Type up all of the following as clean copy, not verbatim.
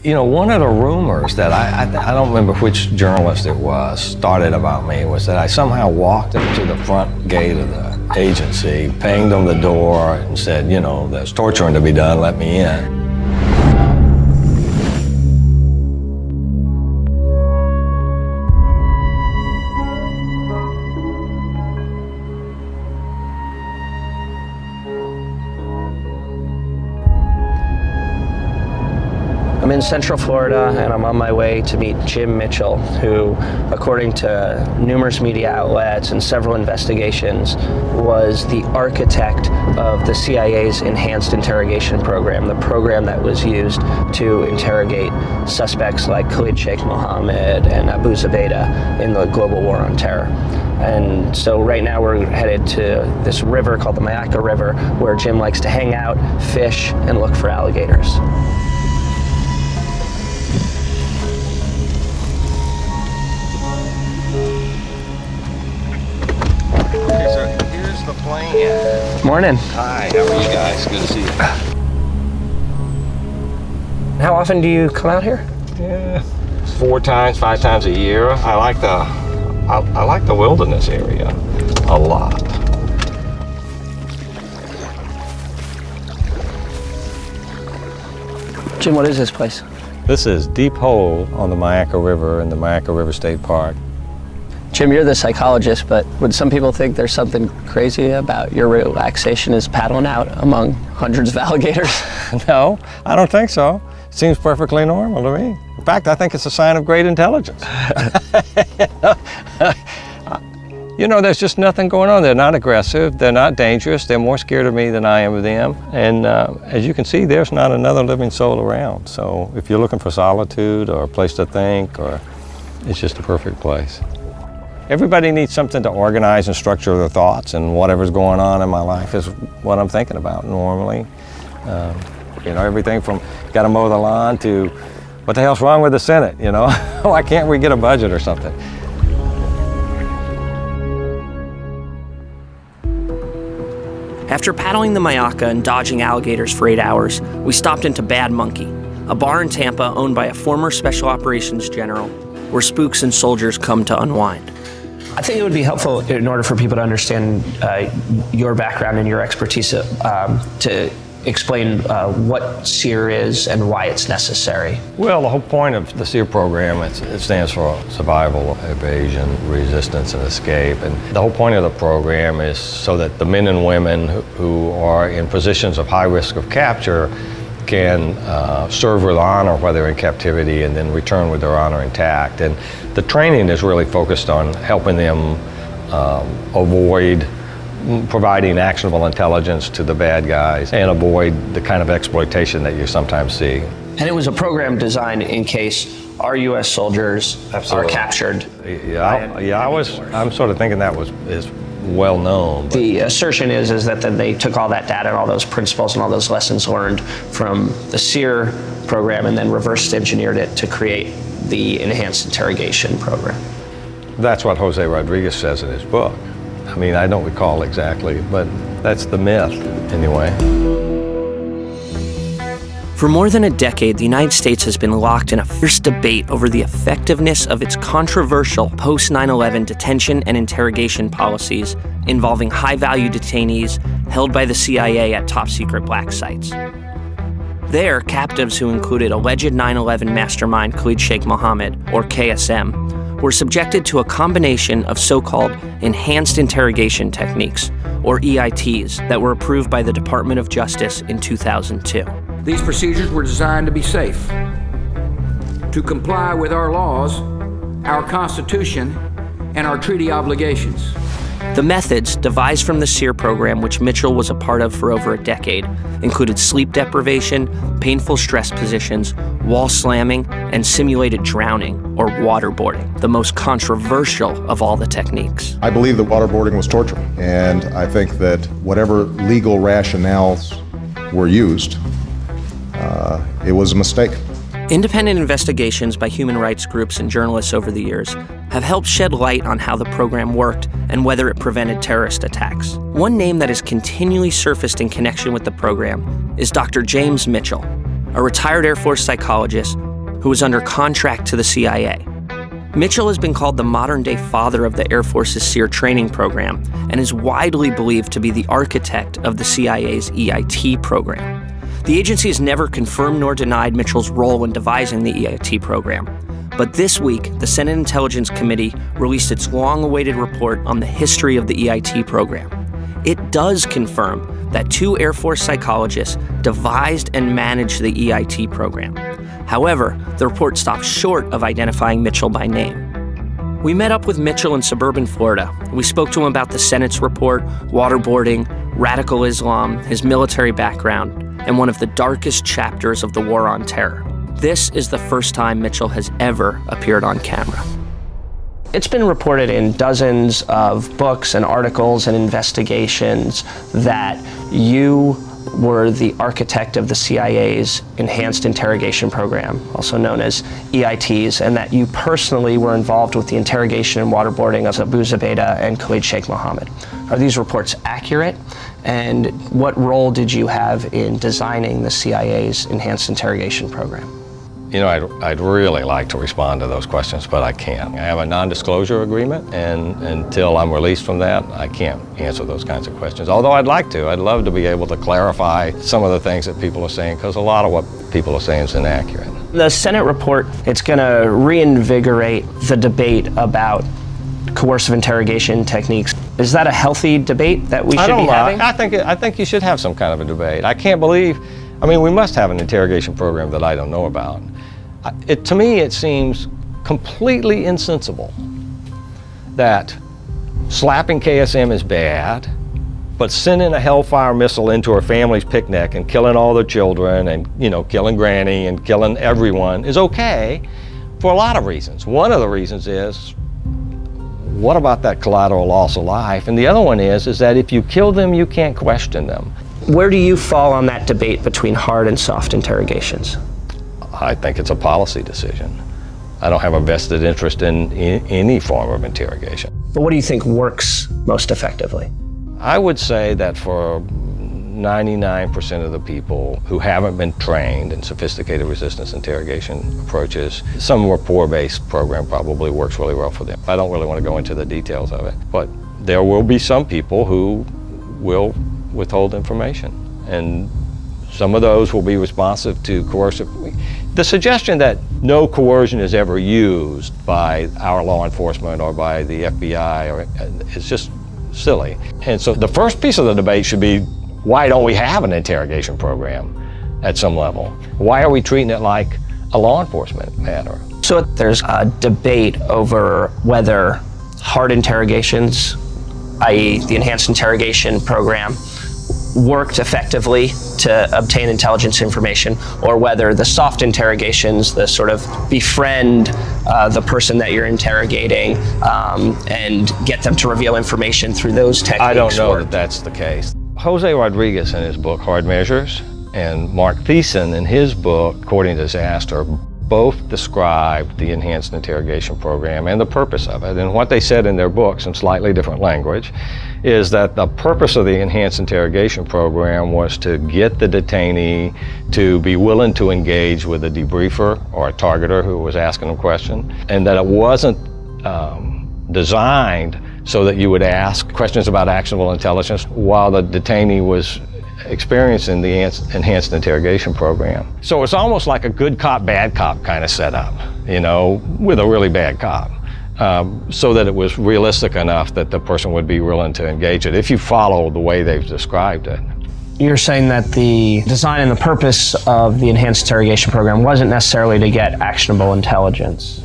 You know, one of the rumors that I don't remember which journalist it was, started about me was that I somehow walked up to the front gate of the agency, pinged on the door and said, you know, there's torturing to be done, let me in. I'm in Central Florida and I'm on my way to meet Jim Mitchell, who, according to numerous media outlets and several investigations, was the architect of the CIA's enhanced interrogation program, the program that was used to interrogate suspects like Khalid Sheikh Mohammed and Abu Zubaydah in the global war on terror. And so right now we're headed to this river called the Myakka River, where Jim likes to hang out, fish, and look for alligators. The plane. Morning. Hi, how are you guys? Good to see you. How often do you come out here? Yeah, 4 times, 5 times a year. I like the wilderness area a lot. Jim, what is this place? This is Deep Hole on the Myakka River in the Myakka River State Park. Jim, you're the psychologist, but would some people think there's something crazy about your relaxation is paddling out among hundreds of alligators? No, I don't think so. It seems perfectly normal to me. In fact, I think it's a sign of great intelligence. You know, there's just nothing going on. They're not aggressive, they're not dangerous, they're more scared of me than I am of them. And as you can see, there's not another living soul around. So if you're looking for solitude or a place to think, it's just a perfect place. Everybody needs something to organize and structure their thoughts, and whatever's going on in my life is what I'm thinking about normally. You know, everything from gotta mow the lawn to what the hell's wrong with the Senate, you know? Why can't we get a budget or something? After paddling the Myakka and dodging alligators for 8 hours, we stopped into Bad Monkey, a bar in Tampa owned by a former special operations general, where spooks and soldiers come to unwind. I think it would be helpful in order for people to understand your background and your expertise to explain what SEER is and why it's necessary. Well, the whole point of the SEER program, it stands for Survival, Evasion, Resistance, and Escape. And the whole point of the program is so that the men and women who are in positions of high risk of capture can serve with honor while they're in captivity and then return with their honor intact. And the training is really focused on helping them avoid providing actionable intelligence to the bad guys and avoid the kind of exploitation that you sometimes see. And it was a program designed in case our U.S. soldiers are captured. I'm sort of thinking that is well known. The assertion is that they took all that data and all those principles and all those lessons learned from the SEER program and then reverse engineered it to create the enhanced interrogation program. That's what Jose Rodriguez says in his book. I mean, I don't recall exactly, but that's the myth anyway. For more than a decade, the United States has been locked in a fierce debate over the effectiveness of its controversial post-9/11 detention and interrogation policies involving high-value detainees held by the CIA at top-secret black sites. There, captives who included alleged 9/11 mastermind Khalid Sheikh Mohammed, or KSM, were subjected to a combination of so-called enhanced interrogation techniques, or EITs, that were approved by the Department of Justice in 2002. These procedures were designed to be safe, to comply with our laws, our Constitution, and our treaty obligations. The methods, devised from the SEER program, which Mitchell was a part of for over a decade, included sleep deprivation, painful stress positions, wall slamming, and simulated drowning, or waterboarding, the most controversial of all the techniques. I believe that waterboarding was torture, and I think that whatever legal rationales were used, it was a mistake. Independent investigations by human rights groups and journalists over the years have helped shed light on how the program worked and whether it prevented terrorist attacks. One name that has continually surfaced in connection with the program is Dr. James Mitchell, a retired Air Force psychologist who was under contract to the CIA. Mitchell has been called the modern-day father of the Air Force's SEER training program and is widely believed to be the architect of the CIA's EIT program. The agency has never confirmed nor denied Mitchell's role in devising the EIT program. But this week, the Senate Intelligence Committee released its long-awaited report on the history of the EIT program. It does confirm that 2 Air Force psychologists devised and managed the EIT program. However, the report stops short of identifying Mitchell by name. We met up with Mitchell in suburban Florida. We spoke to him about the Senate's report, waterboarding, radical Islam, his military background, and one of the darkest chapters of the War on Terror. This is the first time Mitchell has ever appeared on camera. It's been reported in dozens of books and articles and investigations that you were the architect of the CIA's Enhanced Interrogation Program, also known as EITs, and that you personally were involved with the interrogation and waterboarding of Abu Zubaydah and Khalid Sheikh Mohammed. Are these reports accurate? And what role did you have in designing the CIA's Enhanced Interrogation Program? You know, I'd really like to respond to those questions, but I can't. I have a non-disclosure agreement, and until I'm released from that, I can't answer those kinds of questions. Although I'd like to. I'd love to be able to clarify some of the things that people are saying, because a lot of what people are saying is inaccurate. The Senate report, it's going to reinvigorate the debate about coercive interrogation techniques. Is that a healthy debate that we should be having? I think you should have some kind of a debate. I can't believe, I mean, we must have an interrogation program that I don't know about. To me, it seems completely insensible that slapping KSM is bad, but sending a Hellfire missile into her family's picnic and killing all their children and, you know, killing Granny and killing everyone is okay for a lot of reasons. One of the reasons is, what about that collateral loss of life? And the other one is that if you kill them, you can't question them. Where do you fall on that debate between hard and soft interrogations? I think it's a policy decision. I don't have a vested interest in any form of interrogation. But what do you think works most effectively? I would say that for 99% of the people who haven't been trained in sophisticated resistance interrogation approaches, some rapport-based program probably works really well for them. I don't really want to go into the details of it, but there will be some people who will withhold information, and some of those will be responsive to coercive. The suggestion that no coercion is ever used by our law enforcement or by the FBI is just silly. And so the first piece of the debate should be, why don't we have an interrogation program at some level? Why are we treating it like a law enforcement matter? So there's a debate over whether hard interrogations, i.e. the Enhanced Interrogation Program, worked effectively to obtain intelligence information, or whether the soft interrogations, the sort of befriend the person that you're interrogating and get them to reveal information through those techniques. I don't know that that's the case. Jose Rodriguez in his book Hard Measures and Mark Thiessen in his book Courting Disaster both described the Enhanced Interrogation Program and the purpose of it. And what they said in their books in slightly different language is that the purpose of the Enhanced Interrogation Program was to get the detainee to be willing to engage with a debriefer or a targeter who was asking them questions, and that it wasn't designed so that you would ask questions about actionable intelligence while the detainee was experiencing the Enhanced Interrogation Program. So it's almost like a good cop, bad cop kind of setup, you know, with a really bad cop, so that it was realistic enough that the person would be willing to engage it, if you follow the way they've described it. You're saying that the design and the purpose of the Enhanced Interrogation Program wasn't necessarily to get actionable intelligence.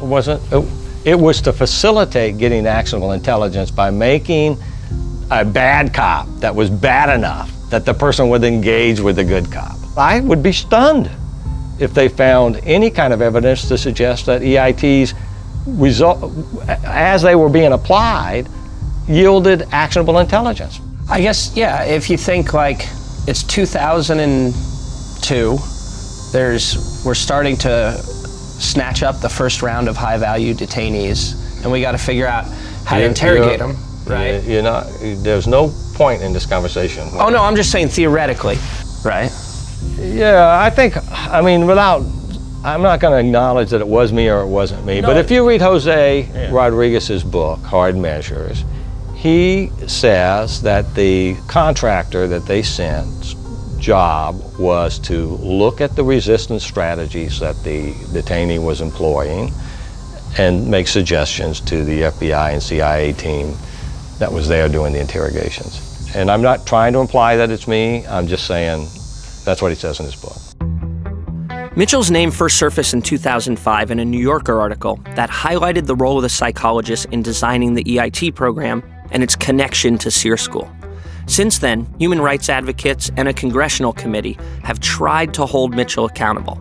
It was to facilitate getting actionable intelligence by making a bad cop that was bad enough that the person would engage with the good cop. I would be stunned if they found any kind of evidence to suggest that EITs, as they were being applied, yielded actionable intelligence. I guess, yeah, if you think like it's 2002, we're starting to snatch up the first round of high-value detainees, and we got to figure out how to interrogate them, right? There's no point in this conversation. Oh no, I'm just saying theoretically, right? Yeah, I think, I mean, without I'm not going to acknowledge that it was me or it wasn't me, but if you read Jose Rodriguez's book, Hard Measures, he says that the contractor that they sent job was to look at the resistance strategies that the detainee was employing and make suggestions to the FBI and CIA team that was there doing the interrogations. And I'm not trying to imply that it's me, I'm just saying that's what he says in his book. Mitchell's name first surfaced in 2005 in a New Yorker article that highlighted the role of the psychologist in designing the EIT program and its connection to SEER School. Since then, human rights advocates and a congressional committee have tried to hold Mitchell accountable.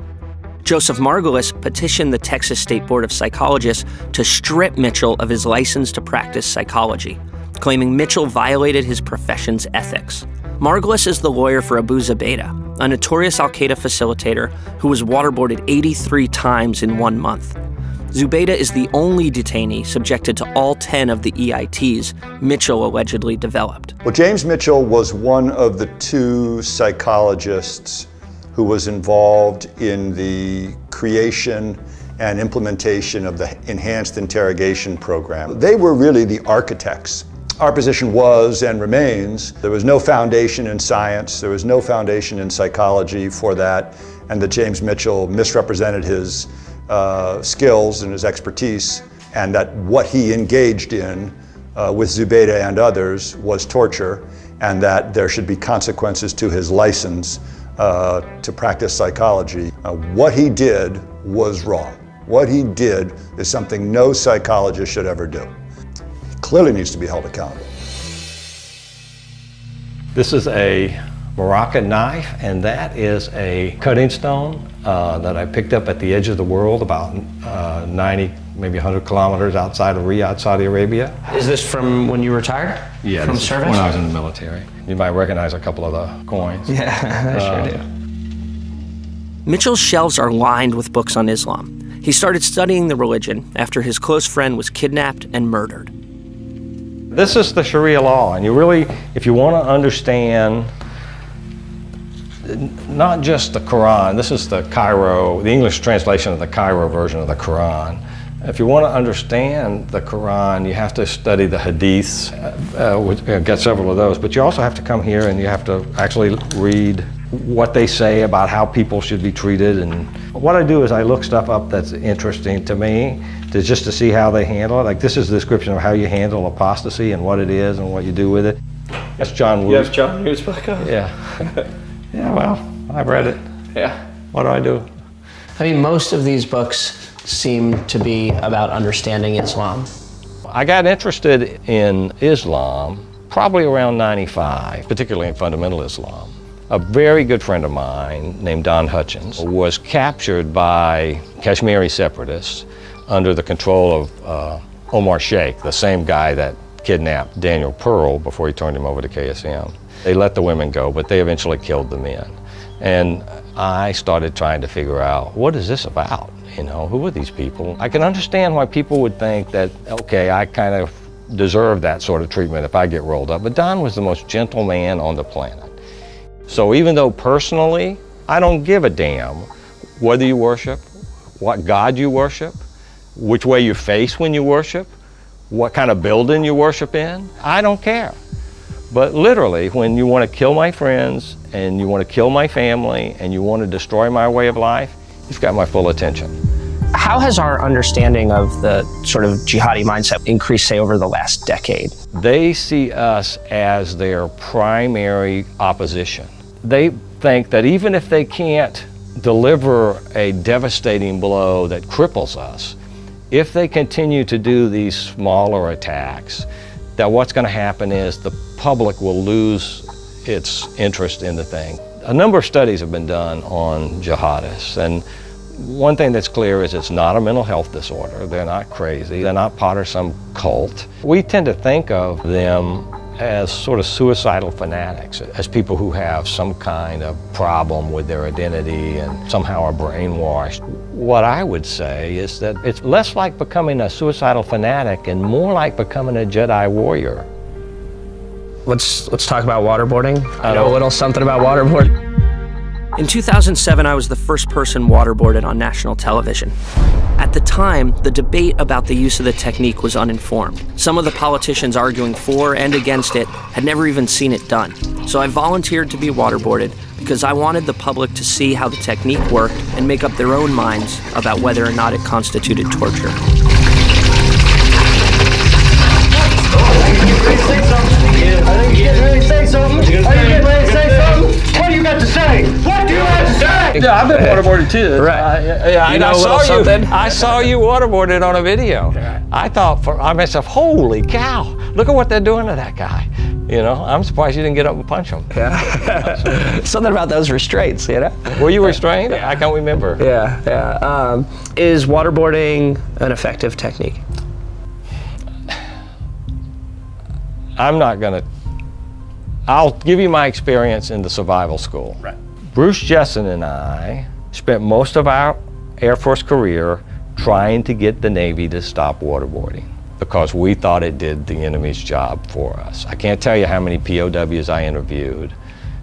Joseph Margolis petitioned the Texas State Board of Psychologists to strip Mitchell of his license to practice psychology, claiming Mitchell violated his profession's ethics. Margolis is the lawyer for Abu Zubaydah, a notorious al-Qaeda facilitator who was waterboarded 83 times in 1 month. Zubaydah is the only detainee subjected to all 10 of the EITs Mitchell allegedly developed. Well, James Mitchell was one of the 2 psychologists who was involved in the creation and implementation of the enhanced interrogation program. They were really the architects. Our position was and remains, there was no foundation in science, there was no foundation in psychology for that, and that James Mitchell misrepresented his skills and his expertise, and that what he engaged in with Zubaydah and others was torture, and that there should be consequences to his license to practice psychology. What he did was wrong. What he did is something no psychologist should ever do. He clearly needs to be held accountable. This is a Myakka knife, and that is a cutting stone that I picked up at the edge of the world about 90, maybe 100 kilometers outside of Riyadh, Saudi Arabia. Is this from when you retired? Yeah, from service? When I was in the military. You might recognize a couple of the coins. Yeah, I sure do. Mitchell's shelves are lined with books on Islam. He started studying the religion after his close friend was kidnapped and murdered. This is the Sharia law, and you really, if you want to understand not just the Quran, this is the Cairo, the English translation of the Cairo version of the Quran. If you want to understand the Quran, you have to study the Hadiths, get several of those, but you also have to come here and you have to actually read what they say about how people should be treated. And what I do is I look stuff up that's interesting to me, just to see how they handle it. Like this is a description of how you handle apostasy and what it is and what you do with it. That's John Woo's. You have John Woo's book on? Yeah. Yeah, well, I've read it. Yeah. What do I do? I mean, most of these books seem to be about understanding Islam. I got interested in Islam probably around 95, particularly in fundamental Islam. A very good friend of mine named Don Hutchins was captured by Kashmiri separatists under the control of Omar Sheikh, the same guy that kidnapped Daniel Pearl before he turned him over to KSM. They let the women go, but they eventually killed the men. And I started trying to figure out, what is this about? You know, who are these people? I can understand why people would think that, okay, I kind of deserve that sort of treatment if I get rolled up. But Don was the most gentle man on the planet. So even though personally, I don't give a damn whether you worship, what God you worship, which way you face when you worship, what kind of building you worship in, I don't care. But literally, when you want to kill my friends, and you want to kill my family, and you want to destroy my way of life, you've got my full attention. How has our understanding of the sort of jihadi mindset increased, say, over the last decade? They see us as their primary opposition. They think that even if they can't deliver a devastating blow that cripples us, if they continue to do these smaller attacks, that what's going to happen is the public will lose its interest in the thing. A number of studies have been done on jihadists, and one thing that's clear is it's not a mental health disorder. They're not crazy. They're not part of some cult. We tend to think of them as sort of suicidal fanatics, as people who have some kind of problem with their identity and somehow are brainwashed. What I would say is that it's less like becoming a suicidal fanatic and more like becoming a Jedi warrior. Let's talk about waterboarding. I know a little something about waterboarding. In 2007, I was the first person waterboarded on national television. At the time, the debate about the use of the technique was uninformed. Some of the politicians arguing for and against it had never even seen it done. So I volunteered to be waterboarded because I wanted the public to see how the technique worked and make up their own minds about whether or not it constituted torture. Are you getting ready to say something? What do you got to say? What do you have to say? Yeah, I've been waterboarded too. Right. I saw you waterboarded on a video. I thought for myself, holy cow, look at what they're doing to that guy. You know, I'm surprised you didn't get up and punch him. Yeah. Something about those restraints, you know? Were you restrained? I can't remember. Yeah. Is waterboarding an effective technique? I'll give you my experience in the survival school. Right. Bruce Jessen and I spent most of our Air Force career trying to get the Navy to stop waterboarding because we thought it did the enemy's job for us. I can't tell you how many POWs I interviewed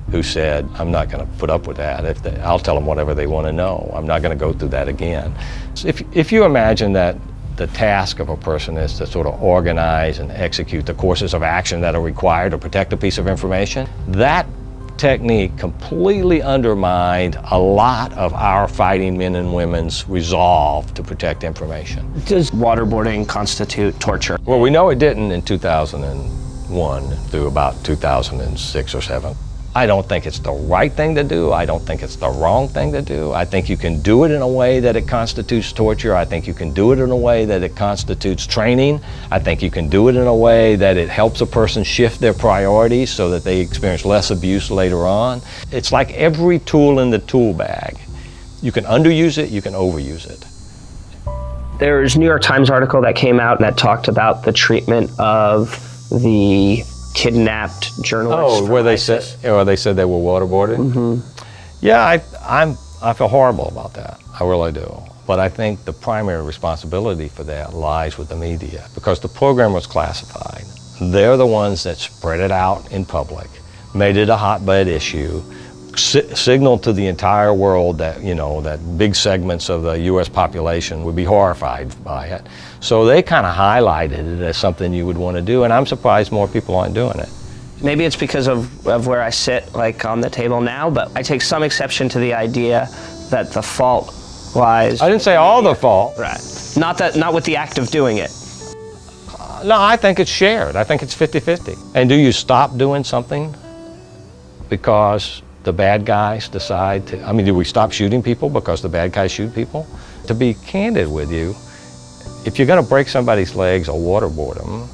who said, I'm not going to put up with that. I'll tell them whatever they want to know. I'm not going to go through that again. So if you imagine that the task of a person is to sort of organize and execute the courses of action that are required to protect a piece of information, that technique completely undermined a lot of our fighting men and women's resolve to protect information. Does waterboarding constitute torture? Well, we know it didn't in 2001 through about 2006 or 7. I don't think it's the right thing to do. I don't think it's the wrong thing to do. I think you can do it in a way that it constitutes torture. I think you can do it in a way that it constitutes training. I think you can do it in a way that it helps a person shift their priorities so that they experience less abuse later on. It's like every tool in the tool bag. You can underuse it, you can overuse it. There's a New York Times article that came out that talked about the treatment of the kidnapped journalists. Oh, where they said they were waterboarded? Mm-hmm. Yeah, I feel horrible about that. I really do. But I think the primary responsibility for that lies with the media because the program was classified. They're the ones that spread it out in public, made it a hotbed issue, signaled to the entire world that, you know, that big segments of the U.S. population would be horrified by it. So they kind of highlighted it as something you would want to do, and I'm surprised more people aren't doing it. Maybe it's because of where I sit, like on the table now, but I take some exception to the idea that the fault lies. I didn't say all the fault. Right. Not with the act of doing it. No, I think it's shared. I think it's 50-50. And do you stop doing something because the bad guys decide to, I mean, do we stop shooting people because the bad guys shoot people? To be candid with you, if you're going to break somebody's legs or waterboard them,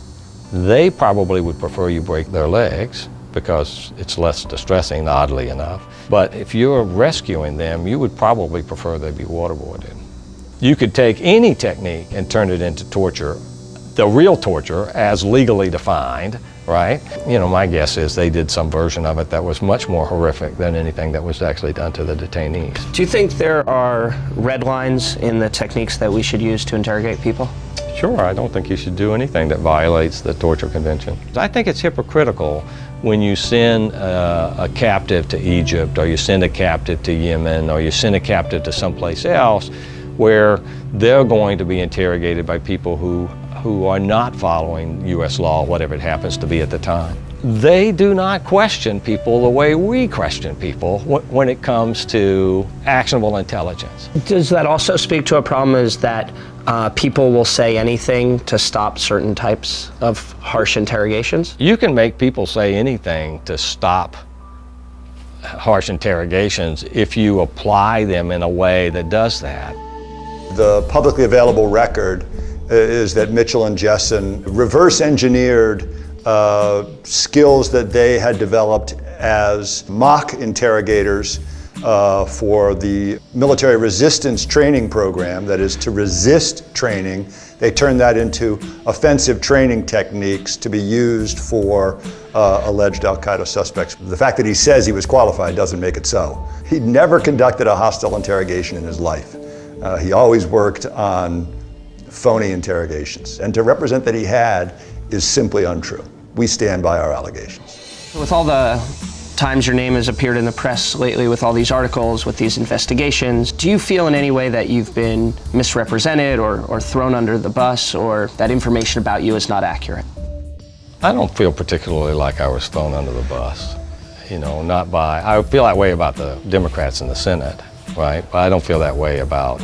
they probably would prefer you break their legs because it's less distressing, oddly enough. But if you're rescuing them, you would probably prefer they be waterboarded. You could take any technique and turn it into torture, the real torture as legally defined, right? You know, my guess is they did some version of it that was much more horrific than anything that was actually done to the detainees. Do you think there are red lines in the techniques that we should use to interrogate people? Sure, I don't think you should do anything that violates the torture convention. I think it's hypocritical when you send a captive to Egypt, or you send a captive to Yemen, or you send a captive to someplace else where they're going to be interrogated by people who are not following U.S. law, whatever it happens to be at the time. They do not question people the way we question people when it comes to actionable intelligence. Does that also speak to a problem is that people will say anything to stop certain types of harsh interrogations? You can make people say anything to stop harsh interrogations if you apply them in a way that does that. The publicly available record is that Mitchell and Jessen reverse engineered skills that they had developed as mock interrogators for the military resistance training program, that is to resist training. They turned that into offensive training techniques to be used for alleged Al-Qaeda suspects. The fact that he says he was qualified doesn't make it so. He never conducted a hostile interrogation in his life. He always worked on phony interrogations, and to represent that he had is simply untrue. We stand by our allegations. With all the times your name has appeared in the press lately with all these articles, with these investigations. Do you feel in any way that you've been misrepresented or thrown under the bus, or that information about you is not accurate? I don't feel particularly like I was thrown under the bus. You know, not by, I feel that way about the Democrats in the Senate, right? But I don't feel that way about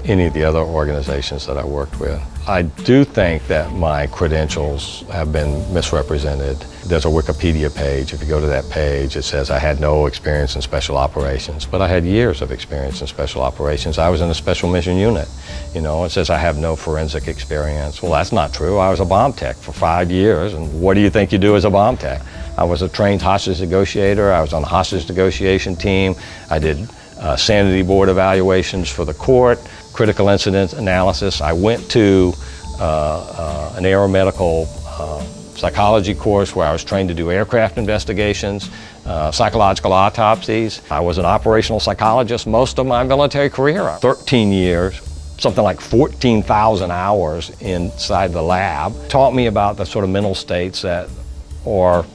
any of the other organizations that I worked with. I do think that my credentials have been misrepresented. There's a Wikipedia page. If you go to that page, it says I had no experience in special operations, but I had years of experience in special operations. I was in a special mission unit. You know, it says I have no forensic experience. Well, that's not true. I was a bomb tech for 5 years, and what do you think you do as a bomb tech? I was a trained hostage negotiator. I was on the hostage negotiation team. I did sanity board evaluations for the court, critical incident analysis. I went to an aeromedical psychology course where I was trained to do aircraft investigations, psychological autopsies. I was an operational psychologist most of my military career. 13 years, something like 14,000 hours inside the lab. Taught me about the sort of mental states that are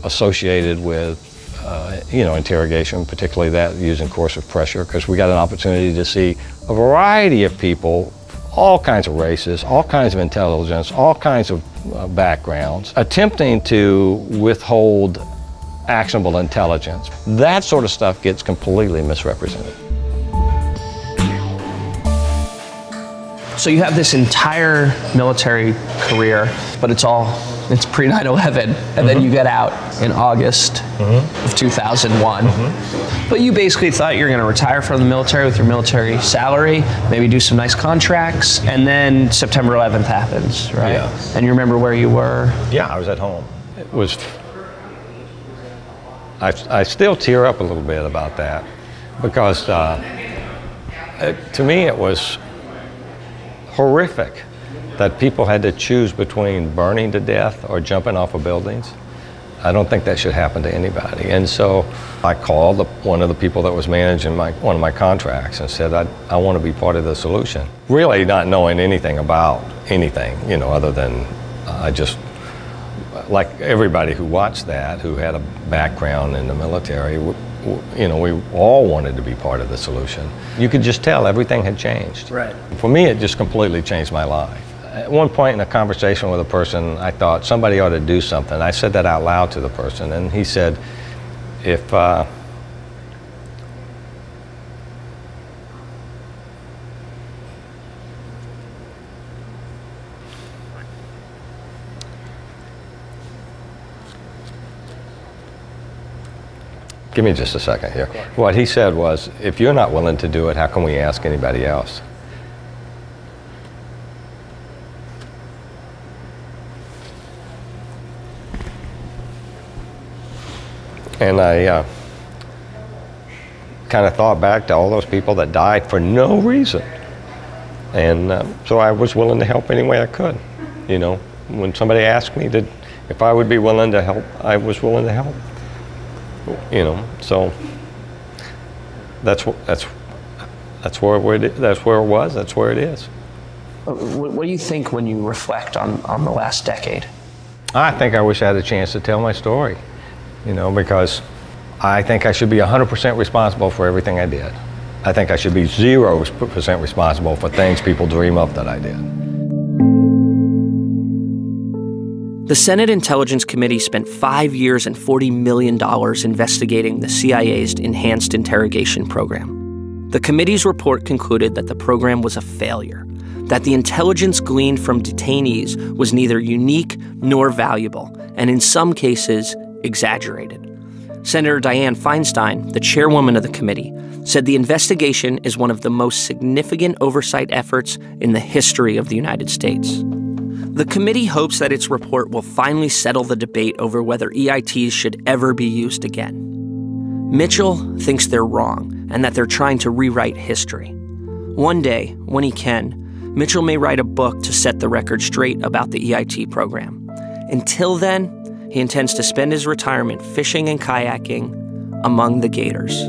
associated with interrogation, particularly that using coercive pressure, because we got an opportunity to see a variety of people, all kinds of races, all kinds of intelligence, all kinds of backgrounds, attempting to withhold actionable intelligence. That sort of stuff gets completely misrepresented. So you have this entire military career, but it's pre 9/11, and then you get out in August of 2001. But you basically thought you were going to retire from the military with your military salary, maybe do some nice contracts, and then September 11th happens, right? Yeah. And you remember where you were? Yeah, I was at home. It was, I still tear up a little bit about that, because to me it was horrific that people had to choose between burning to death or jumping off of buildings. I don't think that should happen to anybody. And so I called one of the people that was managing one of my contracts and said, I want to be part of the solution. Really not knowing anything about anything, you know, other than I just, like everybody who watched that, who had a background in the military, you know, we all wanted to be part of the solution. You could just tell everything had changed. Right. For me, it just completely changed my life. At one point in a conversation with a person, I thought somebody ought to do something. I said that out loud to the person, and he said, if give me just a second here. What he said was, if you're not willing to do it, how can we ask anybody else? And I kind of thought back to all those people that died for no reason. And so I was willing to help any way I could. You know, when somebody asked me if I would be willing to help, I was willing to help. You know, so that's where it was. That's where it is. What do you think when you reflect on the last decade? I think I wish I had a chance to tell my story, you know, because I think I should be 100% responsible for everything I did. I think I should be 0% responsible for things people dream up that I did. The Senate Intelligence Committee spent 5 years and $40 million investigating the CIA's enhanced interrogation program. The committee's report concluded that the program was a failure, that the intelligence gleaned from detainees was neither unique nor valuable, and in some cases, exaggerated. Senator Dianne Feinstein, the chairwoman of the committee, said the investigation is one of the most significant oversight efforts in the history of the United States. The committee hopes that its report will finally settle the debate over whether EITs should ever be used again. Mitchell thinks they're wrong and that they're trying to rewrite history. One day, when he can, Mitchell may write a book to set the record straight about the EIT program. Until then, he intends to spend his retirement fishing and kayaking among the gators.